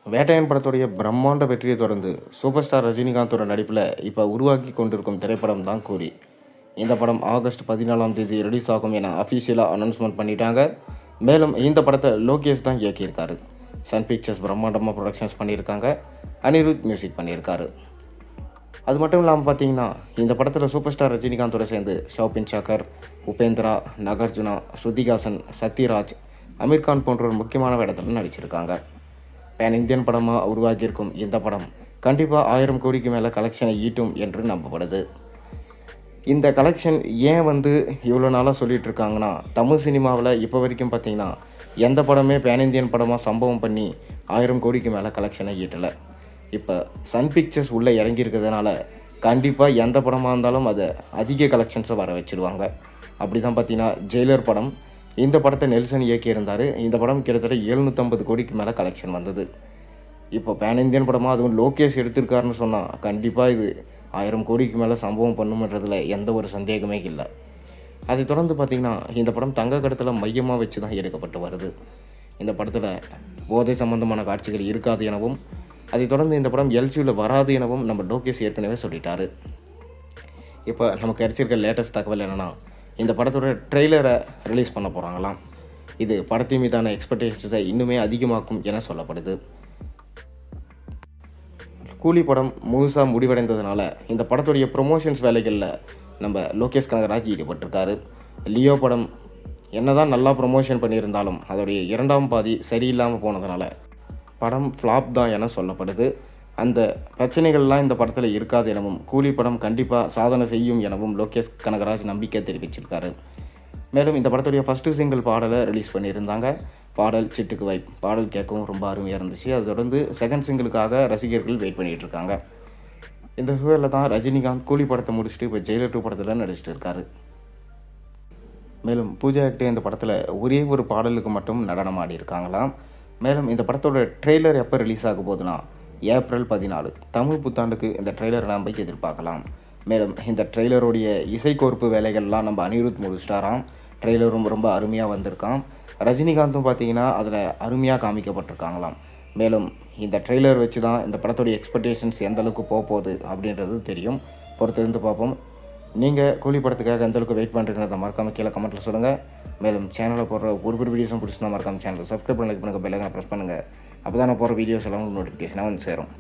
வேட்டையன் படத்துடைய பிரம்மாண்ட வெற்றியை தொடர்ந்து சூப்பர் ஸ்டார் ரஜினிகாந்தோட நடிப்பில் இப்போ உருவாக்கி கொண்டிருக்கும் திரைப்படம் தான் கூலி. இந்த படம் ஆகஸ்ட் 14ஆம் தேதி ரிலீஸ் ஆகும் என அஃபிஷியலாக அனௌன்ஸ்மெண்ட் பண்ணிட்டாங்க. மேலும் இந்த படத்தை லோகேஷ் தான் இயக்கியிருக்காரு. சன் பிக்சர்ஸ் பிரம்மாண்டமாக ப்ரொடக்ஷன்ஸ் பண்ணியிருக்காங்க. அனிருத் மியூசிக் பண்ணியிருக்காரு. அது மட்டும் இல்லாமல் பார்த்தீங்கன்னா, இந்த படத்தில் சூப்பர் ஸ்டார் ரஜினிகாந்தோட சேர்ந்து ஷௌபின் ஷாக்கர், உபேந்திரா, நாகார்ஜுனா, ஸ்ருதிஹாசன், சத்யராஜ், அமீர்கான் போன்றோர் முக்கியமான வேடத்தில் நடிச்சிருக்காங்க. பேன் இந்தியன் படமாக உருவாக்கியிருக்கும் இந்த படம் கண்டிப்பாக 1000 கோடிக்கு மேலே கலெக்ஷனை ஈட்டும் என்று நம்பப்படுது. இந்த கலெக்ஷன் ஏன் இவ்வளோ நாளாக சொல்லிகிட்டு இருக்காங்கன்னா, தமிழ் சினிமாவில் இப்போ வரைக்கும் பார்த்திங்கன்னா எந்த படமே பேன் இந்தியன் படமாக சம்பவம் பண்ணி 1000 கோடிக்கு மேலே கலெக்ஷனை ஈட்டலை. இப்போ சன் பிக்சர்ஸ் உள்ளே இறங்கியிருக்கிறதுனால கண்டிப்பாக எந்த படமாக இருந்தாலும் அதை அதிக கலெக்ஷன்ஸை வர வச்சுருவாங்க. அப்படி தான் பார்த்திங்கன்னா ஜெயிலர் படம், இந்த படத்தை நெல்சன் இயக்கியிருந்தார். இந்த படம் கிட்டத்தட்ட 750 கோடிக்கு மேலே கலெக்ஷன் வந்தது. இப்போ பேன் இந்தியன் படமாக அதுவும் லோகேஷ் எடுத்திருக்காருன்னு சொன்னால் கண்டிப்பாக இது 1000 கோடிக்கு மேலே சம்பவம் பண்ணுமன்றதில் எந்த ஒரு சந்தேகமே இல்லை. அதை தொடர்ந்து பார்த்திங்கன்னா இந்த படம் தங்க கடத்தில் மையமாக வச்சு தான் எடுக்கப்பட்டு வருது. இந்த படத்தில் போதை சம்பந்தமான காட்சிகள் இருக்காது எனவும், அதை தொடர்ந்து இந்த படம் எல்சியில் வராது எனவும் நம்ம லோகேஷ் ஏற்கனவே சொல்லிட்டாரு. இப்போ நமக்கு கிடைச்சிருக்க லேட்டஸ்ட் தகவல் என்னென்னா, இந்த படத்தோட ட்ரெய்லரை ரிலீஸ் பண்ண போகிறாங்களாம். இது படத்தின் மீதான எக்ஸ்பெக்டேஷன்ஸை இன்னுமே அதிகமாக்கும் என சொல்லப்படுது. கூலி படம் முழுசாக முடிவடைந்ததுனால இந்த படத்துடைய ப்ரொமோஷன்ஸ் வேலைகளில் நம்ம லோகேஷ் கனகராஜ் ஈடுபட்டிருக்காரு. லியோ படம் என்னதான் நல்லா ப்ரொமோஷன் பண்ணியிருந்தாலும் அதோடைய 2ஆம் பாதி சரியில்லாமல் போனதுனால படம் ஃப்ளாப் தான் என சொல்லப்படுது. அந்த பிரச்சனைகள்லாம் இந்த படத்தில் இருக்காது எனவும், கூலி படம் கண்டிப்பாக சாதனை செய்யும் எனவும் லோகேஷ் கனகராஜ் நம்பிக்கை தெரிவிச்சிருக்காரு. மேலும் இந்த படத்துடைய ஃபஸ்ட்டு சிங்கிள் பாடலை ரிலீஸ் பண்ணியிருந்தாங்க. பாடல் சிட்டுக்கு வைப், பாடல் கேட்கவும் ரொம்ப அருமையாக இருந்துச்சு. அதை தொடர்ந்து செகண்ட் சிங்கிளுக்காக ரசிகர்கள் வெயிட் பண்ணிகிட்டு இருக்காங்க. இந்த சூழலில் தான் ரஜினிகாந்த் கூலி படத்தை முடிச்சுட்டு இப்போ ஜெயிலர் 2 படத்தில் நடிச்சிட்டு இருக்காரு. மேலும் பூஜா ஹெக்டே இந்த படத்தில் ஒரே ஒரு பாடலுக்கு மட்டும் நடனம் ஆடி இருக்காங்களாம். மேலும் இந்த படத்தோட ட்ரெய்லர் எப்போ ரிலீஸ் ஆக போகுதுன்னா ஏப்ரல் 14 தமிழ் புத்தாண்டுக்கு இந்த ட்ரெய்லரை நாம் எதிர்பார்க்கலாம். மேலும் இந்த ட்ரெய்லருடைய இசைக்கோர்ப்பு வேலைகள்லாம் நம்ம அனிருத் முடிச்சிட்டாராம். ட்ரெய்லரும் ரொம்ப அருமையாக வந்திருக்கான். ரஜினிகாந்தும் பார்த்திங்கன்னா அதில் அருமையாக காமிக்கப்பட்டிருக்காங்களாம். மேலும் இந்த ட்ரெய்லர் வச்சு தான் இந்த படத்துடைய எக்ஸ்பெக்டேஷன்ஸ் எந்தளவுக்கு போகுது அப்படின்றது தெரியும். பொறுத்திருந்து பார்ப்போம். நீங்கள் கூலி படத்துக்காக எந்தளவுக்கு வெயிட் பண்ணுறீங்கிறத மறக்காமல் கீழே கமெண்ட்டில் சொல்லுங்கள். மேலும் சேனலில் போடுற ஒரு வீடியோஸும் பிடிச்சிருந்தா மறக்காமல் சேனலை சப்ஸ்கிரைப் பண்ணி லைக் பண்ணுங்கள், பெல் ஐகானை ப்ரெஸ் பண்ணுங்கள். அப்போ தான் நான் போகிற வீடியோஸ் எல்லாம் நோட்டிஃபிகேஷனாக சேரும்.